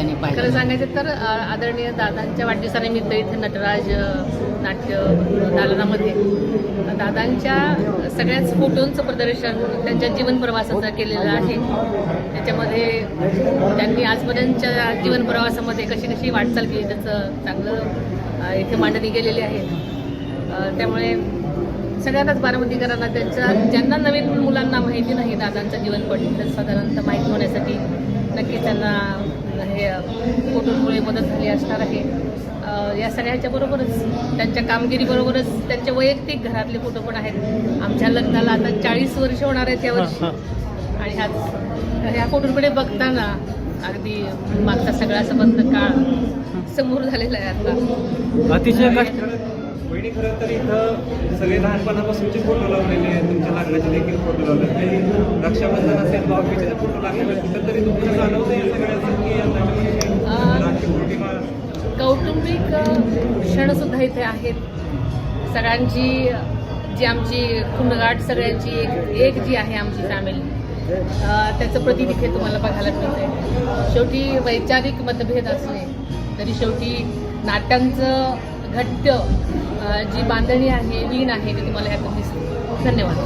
खरं सांगायचं तर आदरणीय दादांच्या वाढदिवसानिमित्त इथे नटराज नाट्य दालनामध्ये दादांच्या सगळ्याच फोटोंचं प्रदर्शन त्यांच्या जीवन प्रवासाचं केलेलं आहे. त्याच्यामध्ये त्यांनी आजपर्यंतच्या जीवन प्रवासामध्ये कशी कशी वाटचाल केली त्याचं चांगलं इथे मांडणी केलेली आहे. त्यामुळे सगळ्यांनाच बारामतीकरांना त्यांच्या ज्यांना नवीन मुलांना माहिती नाही दादांचं जीवनपट तर साधारणतः माहिती होण्यासाठी नक्कीच त्यांना हे फोटोमुळे मदत झाली असणार आहे. या सगळ्याच्या बरोबरच त्यांच्या कामगिरीबरोबरच त्यांच्या वैयक्तिक घरातले फोटो पण आहेत. आमच्या लग्नाला आता 40 वर्ष होणार आहेत यावर्षी आणि ह्या फोटोकडे बघताना अगदी मागचा सगळा संबंध काळ समोर झालेला आहे. आता अतिशय वहिनी खरं तर इथं सगळे लहानपणापासूनचे फोटो लावलेले आहेत. तुमच्या लग्नाचे देखील फोटो लावले, रक्षाबंधन असेल भाऊबीजेचे फोटो लागलेले आहेत. कुठं तरी तुम्हाला जाणवतं या सगळ्याचं की राखी पौर्णिमा कौटुंबिक क्षणसुद्धा इथे आहेत. सगळ्यांची जी आमची खुणगाठ सगळ्यांची एक जी आहे आमची फॅमिली त्याचं प्रतीक इथे तुम्हाला बघायला मिळते. शेवटी वैचारिक मतभेद असले तरी शेवटी नात्यांचं घट्ट जी बांधणी आहे वीण आहे ती तुम्हाला ह्यातून दिसते. धन्यवाद.